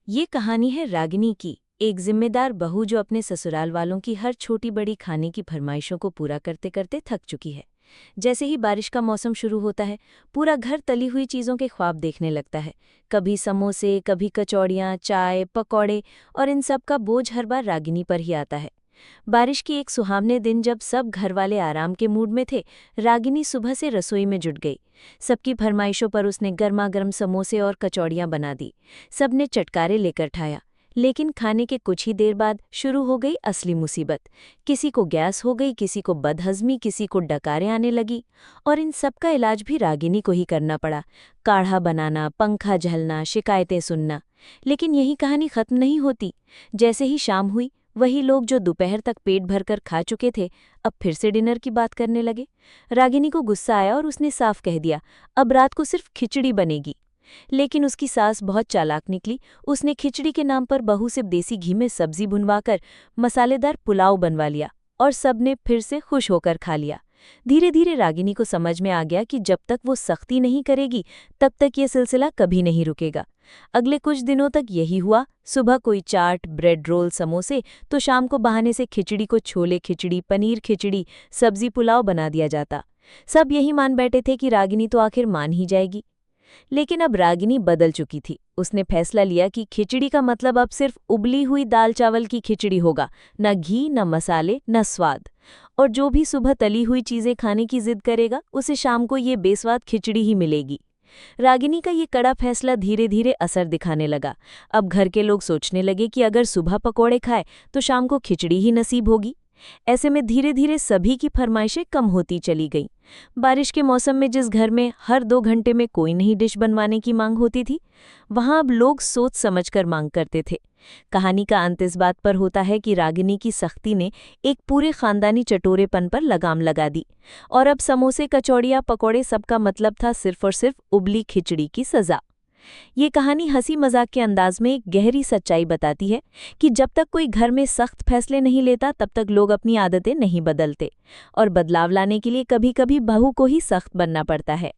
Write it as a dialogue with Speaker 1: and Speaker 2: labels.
Speaker 1: ये कहानी है रागिनी की, एक जिम्मेदार बहू जो अपने ससुराल वालों की हर छोटी बड़ी खाने की फरमाइशों को पूरा करते करते थक चुकी है। जैसे ही बारिश का मौसम शुरू होता है, पूरा घर तली हुई चीज़ों के ख्वाब देखने लगता है। कभी समोसे, कभी कचौड़ियाँ, चाय, पकौड़े, और इन सब का बोझ हर बार रागिनी पर ही आता है। बारिश की एक सुहावने दिन जब सब घरवाले आराम के मूड में थे, रागिनी सुबह से रसोई में जुट गई। सबकी फरमाइशों पर उसने गर्मा गर्म समोसे और कचौड़ियां बना दी। सबने चटकारे लेकर ठाया। लेकिन खाने के कुछ ही देर बाद शुरू हो गई असली मुसीबत। किसी को गैस हो गई, किसी को बदहजमी, किसी को डकारें आने लगी। और इन सब का इलाज भी रागिनी को ही करना पड़ा। काढ़ा बनाना, पंखा झलना, शिकायतें सुनना। लेकिन यही कहानी खत्म नहीं होती। जैसे ही शाम हुई, वही लोग जो दोपहर तक पेट भरकर खा चुके थे, अब फिर से डिनर की बात करने लगे। रागिनी को गुस्सा आया और उसने साफ कह दिया, अब रात को सिर्फ खिचड़ी बनेगी। लेकिन उसकी सास बहुत चालाक निकली। उसने खिचड़ी के नाम पर बहू से देसी घी में सब्जी भुनवाकर मसालेदार पुलाव बनवा लिया, और सबने फिर से खुश होकर खा लिया। धीरे धीरे रागिनी को समझ में आ गया कि जब तक वो सख्ती नहीं करेगी, तब तक ये सिलसिला कभी नहीं रुकेगा। अगले कुछ दिनों तक यही हुआ। सुबह कोई चाट, ब्रेड रोल, समोसे, तो शाम को बहाने से खिचड़ी को छोले खिचड़ी, पनीर खिचड़ी, सब्जी पुलाव बना दिया जाता। सब यही मान बैठे थे कि रागिनी तो आखिर मान ही जाएगी। लेकिन अब रागिनी बदल चुकी थी। उसने फैसला लिया कि खिचड़ी का मतलब अब सिर्फ उबली हुई दाल चावल की खिचड़ी होगा, न घी, न मसाले, न स्वाद। और जो भी सुबह तली हुई चीजें खाने की जिद करेगा, उसे शाम को ये बेस्वाद खिचड़ी ही मिलेगी। रागिनी का ये कड़ा फैसला धीरे धीरे असर दिखाने लगा। अब घर के लोग सोचने लगे कि अगर सुबह पकोड़े खाए तो शाम को खिचड़ी ही नसीब होगी। ऐसे में धीरे धीरे सभी की फरमाइशें कम होती चली गईं। बारिश के मौसम में जिस घर में हर 2 घंटे में कोई नई डिश बनवाने की मांग होती थी, वहां अब लोग सोच समझकर मांग करते थे। कहानी का अंत इस बात पर होता है कि रागिनी की सख्ती ने एक पूरे खानदानी चटोरेपन पर लगाम लगा दी। और अब समोसे, कचौड़ियाँ, पकौड़े, सबका मतलब था सिर्फ और सिर्फ उबली खिचड़ी की सजा। ये कहानी हंसी मजाक के अंदाज में एक गहरी सच्चाई बताती है कि जब तक कोई घर में सख्त फैसले नहीं लेता, तब तक लोग अपनी आदतें नहीं बदलते। और बदलाव लाने के लिए कभी कभी बहू को ही सख्त बनना पड़ता है।